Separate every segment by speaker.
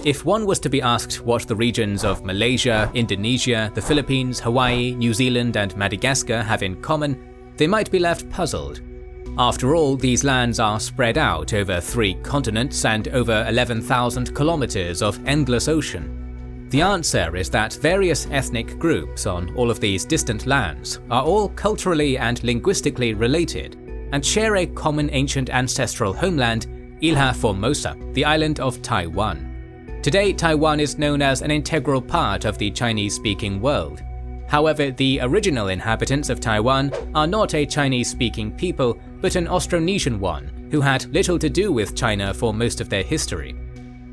Speaker 1: If one was to be asked what the regions of Malaysia, Indonesia, the Philippines, Hawaii, New Zealand and Madagascar have in common, they might be left puzzled. After all, these lands are spread out over 3 continents and over 11,000 kilometers of endless ocean. The answer is that various ethnic groups on all of these distant lands are all culturally and linguistically related and share a common ancient ancestral homeland, Ilha Formosa, the island of Taiwan. Today, Taiwan is known as an integral part of the Chinese-speaking world. However, the original inhabitants of Taiwan are not a Chinese-speaking people, but an Austronesian one, who had little to do with China for most of their history.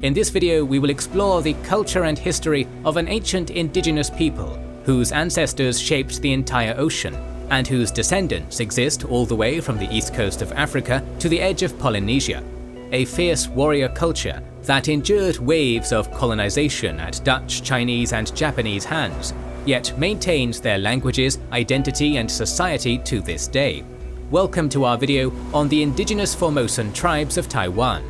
Speaker 1: In this video, we will explore the culture and history of an ancient indigenous people, whose ancestors shaped the entire ocean, and whose descendants exist all the way from the east coast of Africa to the edge of Polynesia. A fierce warrior culture that endured waves of colonization at Dutch, Chinese and Japanese hands, yet maintains their languages, identity and society to this day. Welcome to our video on the indigenous Formosan tribes of Taiwan.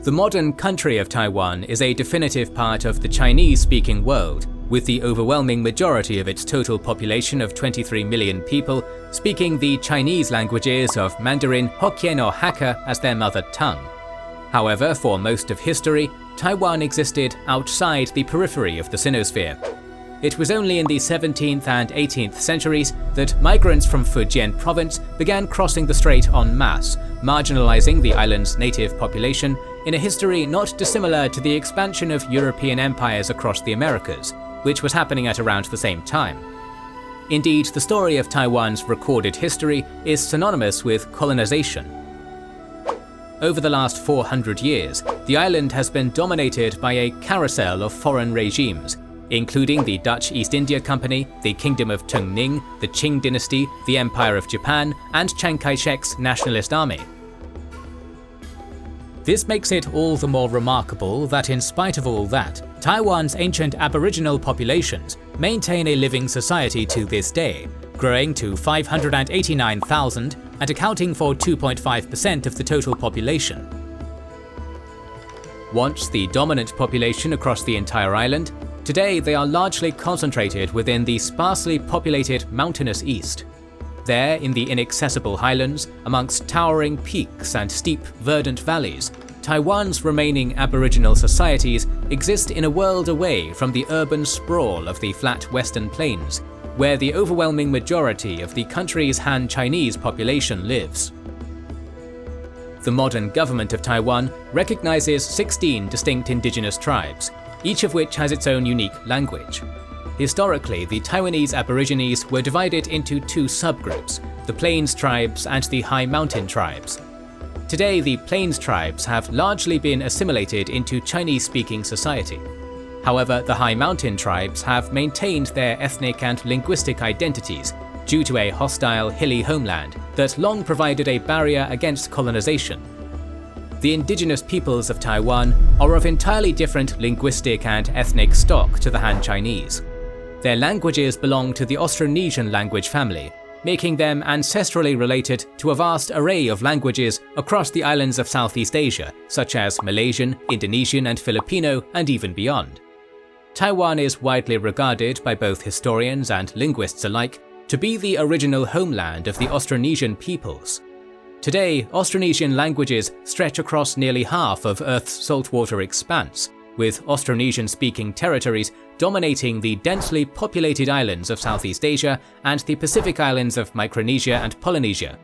Speaker 1: The modern country of Taiwan is a definitive part of the Chinese-speaking world, with the overwhelming majority of its total population of 23 million people speaking the Chinese languages of Mandarin, Hokkien or Hakka as their mother tongue. However, for most of history, Taiwan existed outside the periphery of the Sinosphere. It was only in the 17th and 18th centuries that migrants from Fujian province began crossing the strait en masse, marginalizing the island's native population in a history not dissimilar to the expansion of European empires across the Americas, which was happening at around the same time. Indeed, the story of Taiwan's recorded history is synonymous with colonization. Over the last 400 years, the island has been dominated by a carousel of foreign regimes, including the Dutch East India Company, the Kingdom of Tungning, the Qing dynasty, the Empire of Japan, and Chiang Kai-shek's Nationalist Army. This makes it all the more remarkable that in spite of all that, Taiwan's ancient Aboriginal populations maintain a living society to this day, growing to 589,000 and accounting for 2.5% of the total population. Once the dominant population across the entire island, today they are largely concentrated within the sparsely populated mountainous east. There, in the inaccessible highlands, amongst towering peaks and steep, verdant valleys, Taiwan's remaining Aboriginal societies exist in a world away from the urban sprawl of the flat western plains, where the overwhelming majority of the country's Han Chinese population lives. The modern government of Taiwan recognizes 16 distinct indigenous tribes, each of which has its own unique language. Historically, the Taiwanese Aborigines were divided into 2 subgroups, the Plains tribes and the High Mountain tribes. Today, the Plains tribes have largely been assimilated into Chinese-speaking society. However, the High Mountain tribes have maintained their ethnic and linguistic identities due to a hostile, hilly homeland that long provided a barrier against colonization. The indigenous peoples of Taiwan are of entirely different linguistic and ethnic stock to the Han Chinese. Their languages belong to the Austronesian language family, making them ancestrally related to a vast array of languages across the islands of Southeast Asia, such as Malaysian, Indonesian and Filipino, and even beyond. Taiwan is widely regarded by both historians and linguists alike to be the original homeland of the Austronesian peoples. Today, Austronesian languages stretch across nearly half of Earth's saltwater expanse, with Austronesian-speaking territories dominating the densely populated islands of Southeast Asia and the Pacific islands of Micronesia and Polynesia.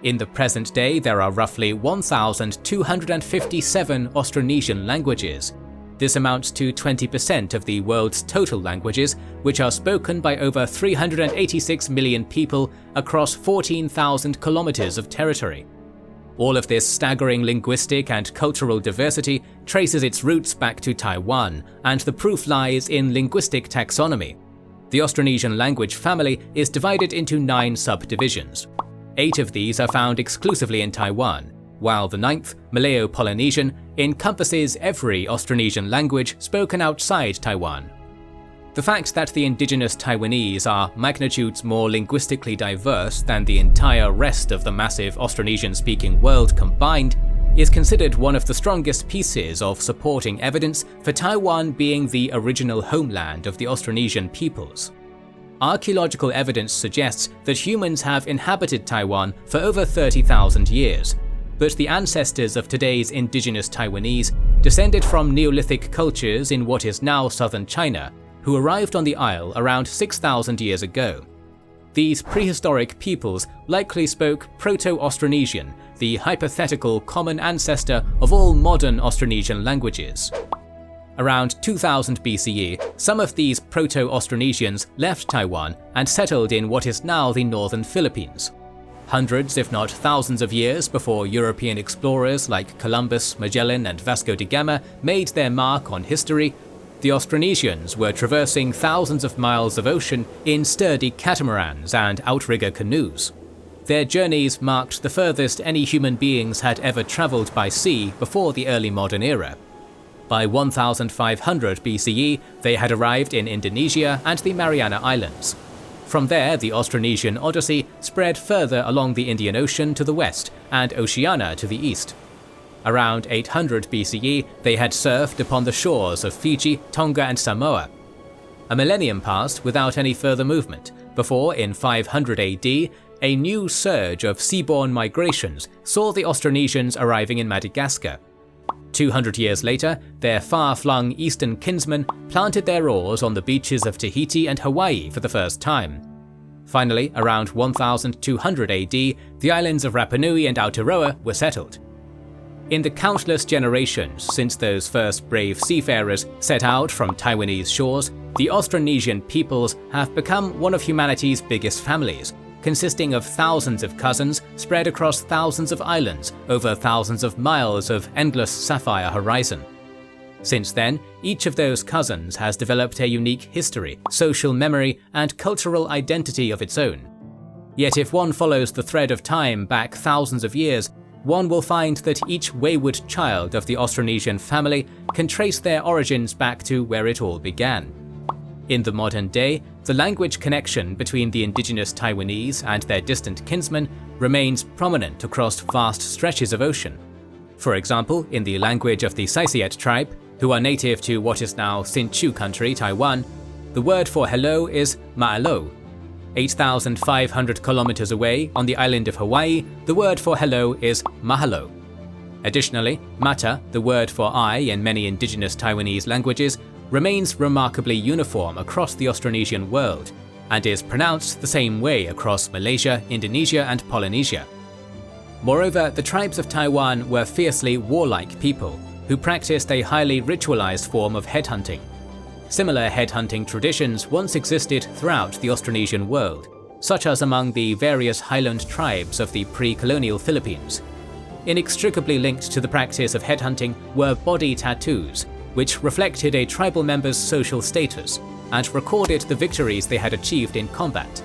Speaker 1: In the present day, there are roughly 1,257 Austronesian languages. This amounts to 20% of the world's total languages, which are spoken by over 386 million people across 14,000 kilometers of territory. All of this staggering linguistic and cultural diversity traces its roots back to Taiwan, and the proof lies in linguistic taxonomy. The Austronesian language family is divided into 9 subdivisions. 8 of these are found exclusively in Taiwan, while the 9th, Malayo-Polynesian, encompasses every Austronesian language spoken outside Taiwan. The fact that the indigenous Taiwanese are magnitudes more linguistically diverse than the entire rest of the massive Austronesian-speaking world combined is considered one of the strongest pieces of supporting evidence for Taiwan being the original homeland of the Austronesian peoples. Archaeological evidence suggests that humans have inhabited Taiwan for over 30,000 years, but the ancestors of today's indigenous Taiwanese descended from Neolithic cultures in what is now southern China, who arrived on the isle around 6,000 years ago. These prehistoric peoples likely spoke Proto-Austronesian, the hypothetical common ancestor of all modern Austronesian languages. Around 2000 BCE, some of these Proto-Austronesians left Taiwan and settled in what is now the northern Philippines. Hundreds, if not thousands of years before European explorers like Columbus, Magellan and Vasco da Gama made their mark on history, the Austronesians were traversing thousands of miles of ocean in sturdy catamarans and outrigger canoes. Their journeys marked the furthest any human beings had ever travelled by sea before the early modern era. By 1500 BCE, they had arrived in Indonesia and the Mariana Islands. From there, the Austronesian Odyssey spread further along the Indian Ocean to the west and Oceania to the east. Around 800 BCE, they had surfed upon the shores of Fiji, Tonga and Samoa. A millennium passed without any further movement, before in 500 AD, a new surge of seaborne migrations saw the Austronesians arriving in Madagascar. 200 years later, their far-flung eastern kinsmen planted their oars on the beaches of Tahiti and Hawaii for the first time. Finally, around 1200 AD, the islands of Rapa Nui and Aotearoa were settled. In the countless generations since those first brave seafarers set out from Taiwanese shores, the Austronesian peoples have become one of humanity's biggest families, consisting of thousands of cousins spread across thousands of islands over thousands of miles of endless sapphire horizon. Since then, each of those cousins has developed a unique history, social memory, and cultural identity of its own. Yet if one follows the thread of time back thousands of years, one will find that each wayward child of the Austronesian family can trace their origins back to where it all began. In the modern day, the language connection between the indigenous Taiwanese and their distant kinsmen remains prominent across vast stretches of ocean. For example, in the language of the Saisiet tribe, who are native to what is now Hsinchu country, Taiwan, the word for hello is ma'alo. 8,500 kilometers away, on the island of Hawaii, the word for hello is mahalo. Additionally, mata, the word for I in many indigenous Taiwanese languages, remains remarkably uniform across the Austronesian world, and is pronounced the same way across Malaysia, Indonesia and Polynesia. Moreover, the tribes of Taiwan were fiercely warlike people, who practiced a highly ritualized form of headhunting. Similar headhunting traditions once existed throughout the Austronesian world, such as among the various highland tribes of the pre-colonial Philippines. Inextricably linked to the practice of headhunting were body tattoos, which reflected a tribal member's social status and recorded the victories they had achieved in combat.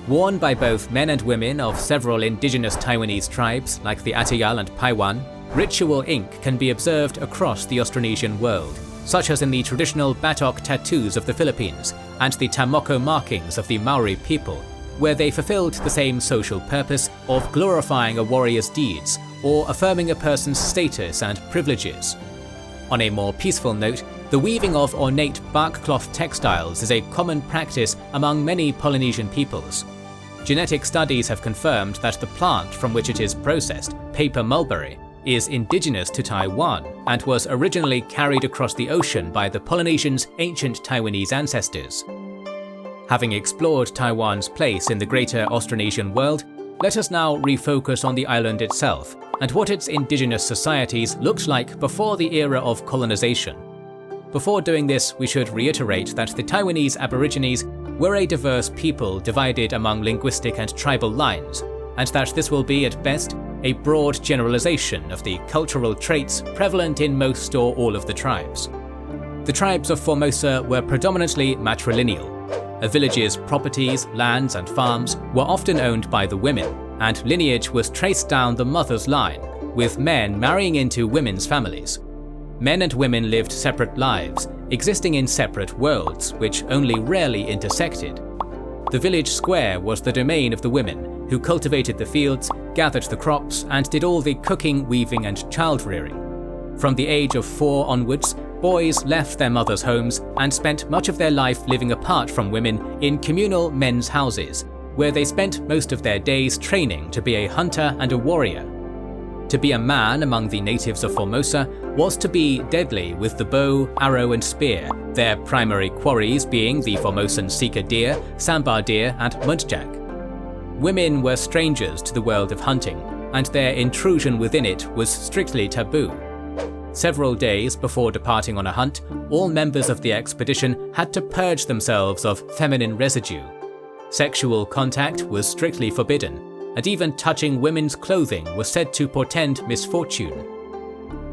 Speaker 1: Worn by both men and women of several indigenous Taiwanese tribes like the Atayal and Paiwan, ritual ink can be observed across the Austronesian world, such as in the traditional batok tattoos of the Philippines and the tamoko markings of the Maori people, where they fulfilled the same social purpose of glorifying a warrior's deeds or affirming a person's status and privileges. On a more peaceful note, the weaving of ornate bark cloth textiles is a common practice among many Polynesian peoples. Genetic studies have confirmed that the plant from which it is processed, paper mulberry, is indigenous to Taiwan and was originally carried across the ocean by the Polynesians' ancient Taiwanese ancestors. Having explored Taiwan's place in the greater Austronesian world, let us now refocus on the island itself and what its indigenous societies looked like before the era of colonization. Before doing this, we should reiterate that the Taiwanese Aborigines were a diverse people divided among linguistic and tribal lines, and that this will be, at best, a broad generalization of the cultural traits prevalent in most or all of the tribes. The tribes of Formosa were predominantly matrilineal. A village's properties, lands and farms were often owned by the women, and lineage was traced down the mother's line, with men marrying into women's families. Men and women lived separate lives, existing in separate worlds, which only rarely intersected. The village square was the domain of the women, who cultivated the fields, gathered the crops, and did all the cooking, weaving, and child-rearing. From the age of 4 onwards, boys left their mothers' homes and spent much of their life living apart from women in communal men's houses, where they spent most of their days training to be a hunter and a warrior. To be a man among the natives of Formosa was to be deadly with the bow, arrow, and spear, their primary quarries being the Formosan sika deer, sambar deer, and mudjack. Women were strangers to the world of hunting, and their intrusion within it was strictly taboo. Several days before departing on a hunt, all members of the expedition had to purge themselves of feminine residue. Sexual contact was strictly forbidden, and even touching women's clothing was said to portend misfortune.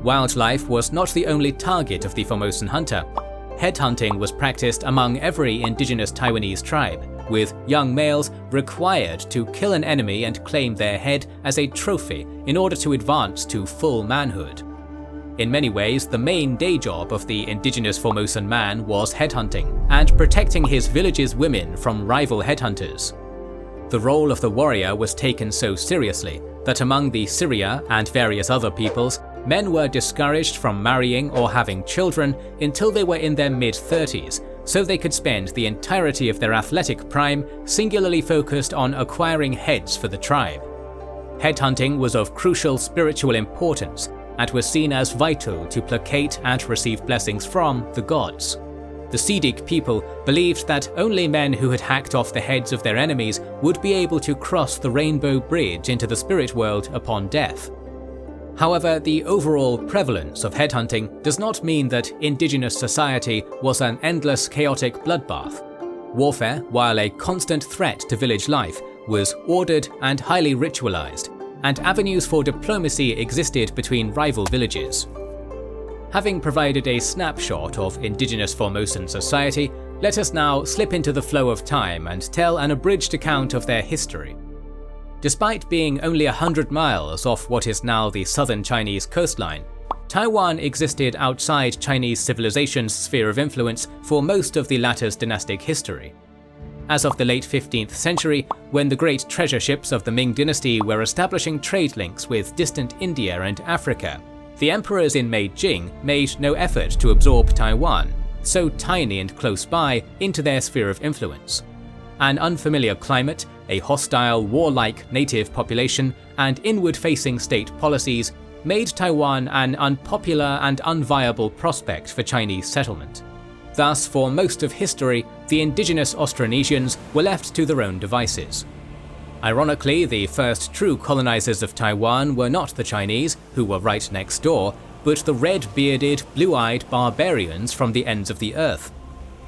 Speaker 1: Wildlife was not the only target of the Formosan hunter. Headhunting was practiced among every indigenous Taiwanese tribe, with young males required to kill an enemy and claim their head as a trophy in order to advance to full manhood. In many ways, the main day job of the indigenous Formosan man was headhunting and protecting his village's women from rival headhunters. The role of the warrior was taken so seriously that among the Syria and various other peoples, men were discouraged from marrying or having children until they were in their mid-30s, so they could spend the entirety of their athletic prime singularly focused on acquiring heads for the tribe. Headhunting was of crucial spiritual importance and was seen as vital to placate and receive blessings from the gods. The Sedic people believed that only men who had hacked off the heads of their enemies would be able to cross the Rainbow Bridge into the spirit world upon death. However, the overall prevalence of headhunting does not mean that indigenous society was an endless chaotic bloodbath. Warfare, while a constant threat to village life, was ordered and highly ritualized, and avenues for diplomacy existed between rival villages. Having provided a snapshot of indigenous Formosan society, let us now slip into the flow of time and tell an abridged account of their history. Despite being only 100 miles off what is now the southern Chinese coastline, Taiwan existed outside Chinese civilization's sphere of influence for most of the latter's dynastic history. As of the late 15th century, when the great treasure ships of the Ming dynasty were establishing trade links with distant India and Africa, the emperors in Meiji made no effort to absorb Taiwan, so tiny and close by, into their sphere of influence. An unfamiliar climate, a hostile, warlike native population, and inward-facing state policies made Taiwan an unpopular and unviable prospect for Chinese settlement. Thus, for most of history, the indigenous Austronesians were left to their own devices. Ironically, the first true colonizers of Taiwan were not the Chinese, who were right next door, but the red-bearded, blue-eyed barbarians from the ends of the earth.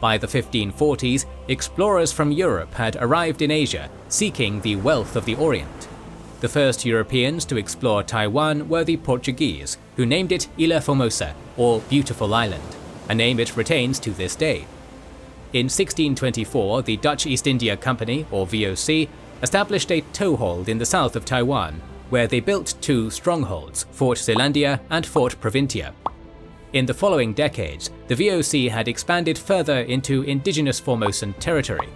Speaker 1: By the 1540s, explorers from Europe had arrived in Asia, seeking the wealth of the Orient. The first Europeans to explore Taiwan were the Portuguese, who named it Ilha Formosa, or Beautiful Island, a name it retains to this day. In 1624, the Dutch East India Company, or VOC, established a toehold in the south of Taiwan, where they built 2 strongholds, Fort Zeelandia and Fort Provincia. In the following decades, the VOC had expanded further into indigenous Formosan territory.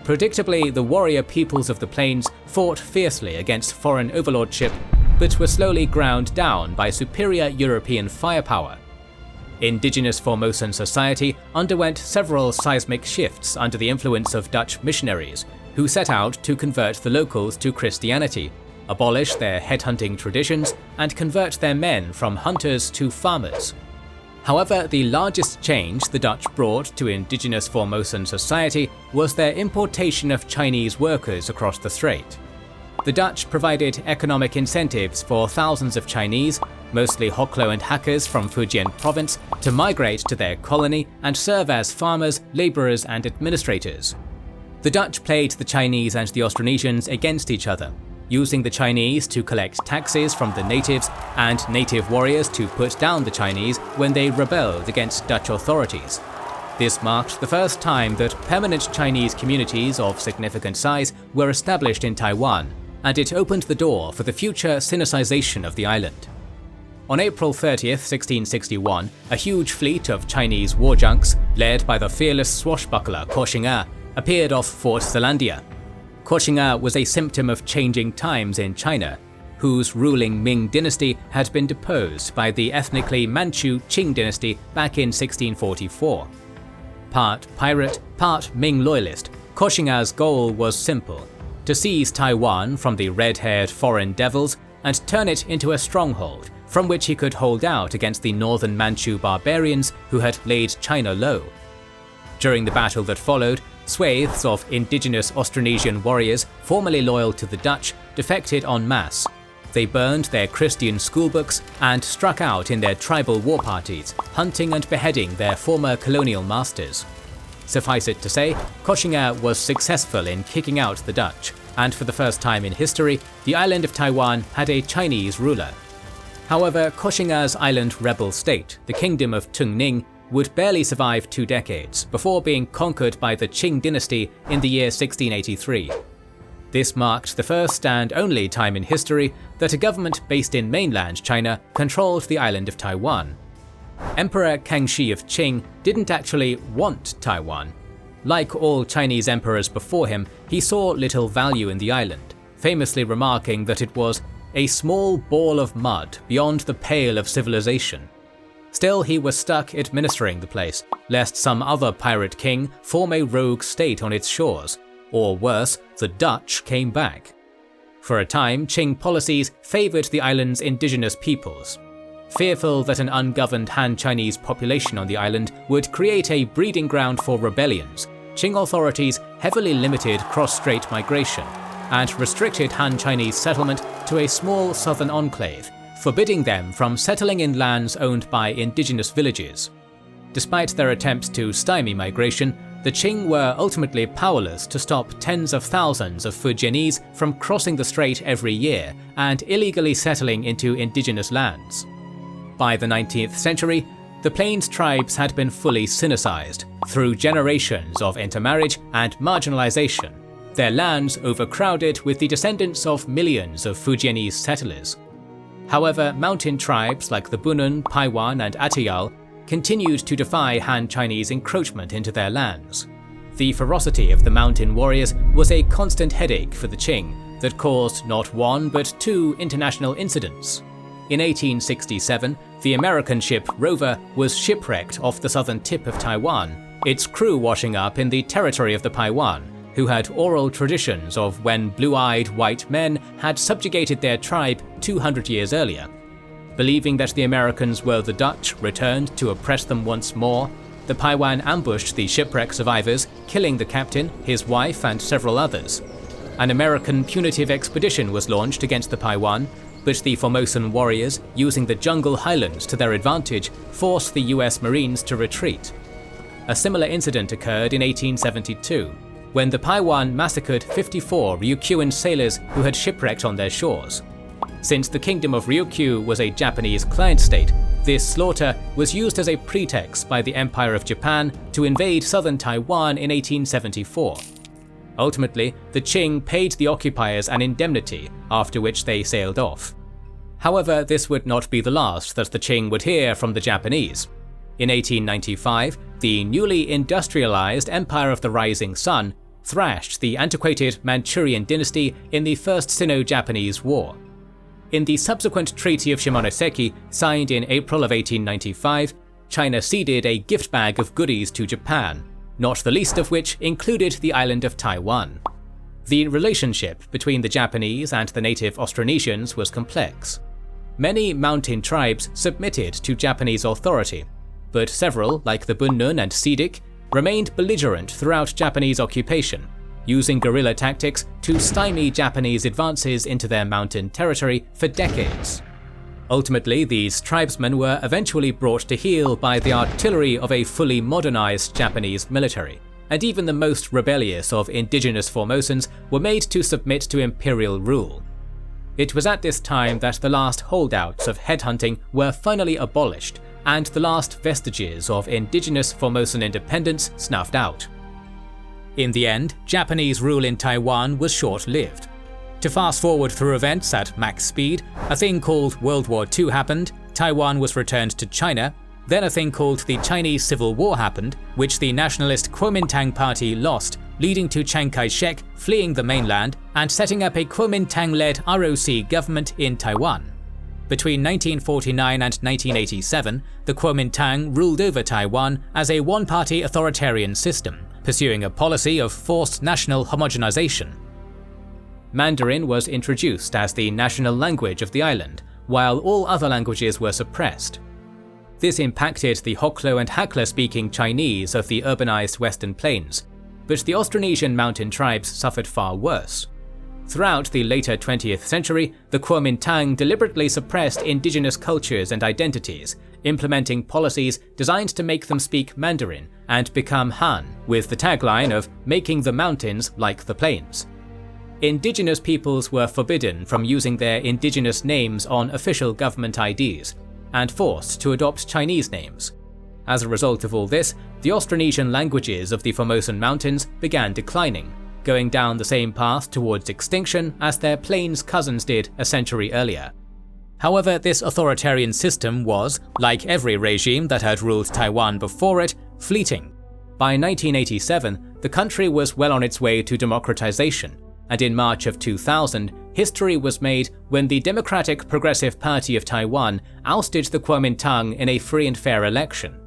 Speaker 1: Predictably, the warrior peoples of the plains fought fiercely against foreign overlordship, but were slowly ground down by superior European firepower. Indigenous Formosan society underwent several seismic shifts under the influence of Dutch missionaries, who set out to convert the locals to Christianity, abolish their headhunting traditions, and convert their men from hunters to farmers. However, the largest change the Dutch brought to indigenous Formosan society was their importation of Chinese workers across the strait. The Dutch provided economic incentives for thousands of Chinese, mostly Hoklo and Hakas from Fujian province, to migrate to their colony and serve as farmers, laborers, and administrators. The Dutch played the Chinese and the Austronesians against each other, using the Chinese to collect taxes from the natives and native warriors to put down the Chinese when they rebelled against Dutch authorities. This marked the first time that permanent Chinese communities of significant size were established in Taiwan, and it opened the door for the future Sinicization of the island. On April 30th, 1661, a huge fleet of Chinese war junks, led by the fearless swashbuckler Koxinga, appeared off Fort Zeelandia. Koxinga was a symptom of changing times in China, whose ruling Ming dynasty had been deposed by the ethnically Manchu Qing dynasty back in 1644. Part pirate, part Ming loyalist, Koxinga's goal was simple: to seize Taiwan from the red-haired foreign devils and turn it into a stronghold from which he could hold out against the northern Manchu barbarians who had laid China low. During the battle that followed, swathes of indigenous Austronesian warriors formerly loyal to the Dutch defected en masse. They burned their Christian schoolbooks and struck out in their tribal war parties, hunting and beheading their former colonial masters. Suffice it to say, Koxinga was successful in kicking out the Dutch, and for the first time in history, the island of Taiwan had a Chinese ruler. However, Koxinga's island rebel state, the Kingdom of Tungning, would barely survive 2 decades before being conquered by the Qing dynasty in the year 1683. This marked the first and only time in history that a government based in mainland China controlled the island of Taiwan. Emperor Kangxi of Qing didn't actually want Taiwan. Like all Chinese emperors before him, he saw little value in the island, famously remarking that it was a small ball of mud beyond the pale of civilization. Still, he was stuck administering the place, lest some other pirate king form a rogue state on its shores, or worse, the Dutch came back. For a time, Qing policies favoured the island's indigenous peoples. Fearful that an ungoverned Han Chinese population on the island would create a breeding ground for rebellions, Qing authorities heavily limited cross-strait migration and restricted Han Chinese settlement to a small southern enclave, forbidding them from settling in lands owned by indigenous villages. Despite their attempts to stymie migration, the Qing were ultimately powerless to stop tens of thousands of Fujianese from crossing the strait every year and illegally settling into indigenous lands. By the 19th century, the Plains tribes had been fully Sinicized through generations of intermarriage and marginalization, their lands overcrowded with the descendants of millions of Fujianese settlers. However, mountain tribes like the Bunun, Paiwan, and Atayal continued to defy Han Chinese encroachment into their lands. The ferocity of the mountain warriors was a constant headache for the Qing that caused not 1 but 2 international incidents. In 1867, the American ship Rover was shipwrecked off the southern tip of Taiwan, its crew washing up in the territory of the Paiwan, who had oral traditions of when blue-eyed white men had subjugated their tribe 200 years earlier. Believing that the Americans were the Dutch returned to oppress them once more, the Paiwan ambushed the shipwreck survivors, killing the captain, his wife, and several others. An American punitive expedition was launched against the Paiwan, but the Formosan warriors, using the jungle highlands to their advantage, forced the US Marines to retreat. A similar incident occurred in 1872, when the Paiwan massacred 54 Ryukyuan sailors who had shipwrecked on their shores. Since the Kingdom of Ryukyu was a Japanese client state, this slaughter was used as a pretext by the Empire of Japan to invade southern Taiwan in 1874. Ultimately, the Qing paid the occupiers an indemnity, after which they sailed off. However, this would not be the last that the Qing would hear from the Japanese. In 1895, the newly industrialized Empire of the Rising Sun thrashed the antiquated Manchurian dynasty in the First Sino-Japanese War. In the subsequent Treaty of Shimonoseki, signed in April of 1895, China ceded a gift bag of goodies to Japan, not the least of which included the island of Taiwan. The relationship between the Japanese and the native Austronesians was complex. Many mountain tribes submitted to Japanese authority, but several, like the Bunun and Sidik, remained belligerent throughout Japanese occupation, using guerrilla tactics to stymie Japanese advances into their mountain territory for decades. Ultimately, these tribesmen were eventually brought to heel by the artillery of a fully modernized Japanese military, and even the most rebellious of indigenous Formosans were made to submit to imperial rule. It was at this time that the last holdouts of headhunting were finally abolished, and the last vestiges of indigenous Formosan independence snuffed out. In the end, Japanese rule in Taiwan was short-lived. To fast forward through events at max speed, a thing called World War II happened, Taiwan was returned to China, then a thing called the Chinese Civil War happened, which the nationalist Kuomintang party lost, leading to Chiang Kai-shek fleeing the mainland and setting up a Kuomintang-led ROC government in Taiwan. Between 1949 and 1987, the Kuomintang ruled over Taiwan as a one-party authoritarian system, pursuing a policy of forced national homogenization. Mandarin was introduced as the national language of the island, while all other languages were suppressed. This impacted the Hoklo and Hakla-speaking Chinese of the urbanized Western Plains, but the Austronesian mountain tribes suffered far worse. Throughout the later 20th century, the Kuomintang deliberately suppressed indigenous cultures and identities, implementing policies designed to make them speak Mandarin and become Han, with the tagline of "making the mountains like the plains." Indigenous peoples were forbidden from using their indigenous names on official government IDs, and forced to adopt Chinese names. As a result of all this, the Austronesian languages of the Formosan Mountains began declining, going down the same path towards extinction as their plains cousins did a century earlier. However, this authoritarian system was, like every regime that had ruled Taiwan before it, fleeting. By 1987, the country was well on its way to democratization, and in March of 2000, history was made when the Democratic Progressive Party of Taiwan ousted the Kuomintang in a free and fair election.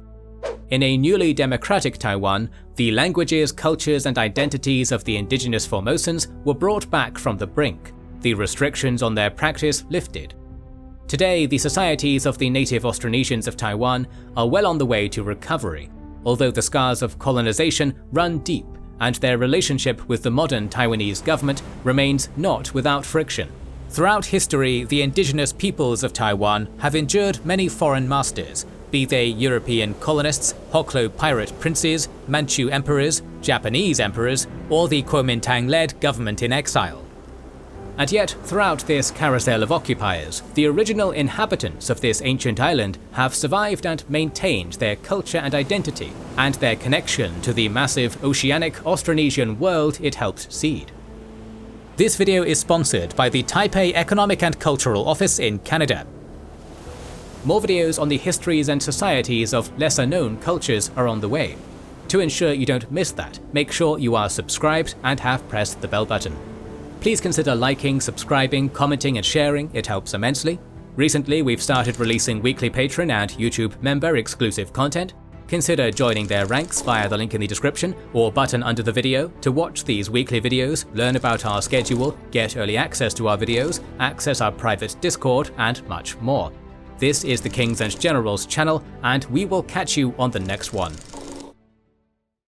Speaker 1: In a newly democratic Taiwan, the languages, cultures, and identities of the indigenous Formosans were brought back from the brink, the restrictions on their practice lifted. Today, the societies of the native Austronesians of Taiwan are well on the way to recovery, although the scars of colonization run deep, and their relationship with the modern Taiwanese government remains not without friction. Throughout history, the indigenous peoples of Taiwan have endured many foreign masters, be they European colonists, Hoklo pirate princes, Manchu emperors, Japanese emperors, or the Kuomintang-led government in exile. And yet, throughout this carousel of occupiers, the original inhabitants of this ancient island have survived and maintained their culture and identity, and their connection to the massive oceanic Austronesian world it helped seed. This video is sponsored by the Taipei Economic and Cultural Office in Canada. More videos on the histories and societies of lesser-known cultures are on the way. To ensure you don't miss that, make sure you are subscribed and have pressed the bell button. Please consider liking, subscribing, commenting and sharing, it helps immensely. Recently, we've started releasing weekly Patreon and YouTube member exclusive content. Consider joining their ranks via the link in the description or button under the video to watch these weekly videos, learn about our schedule, get early access to our videos, access our private Discord, and much more. This is the Kings and Generals channel, and we will catch you on the next one.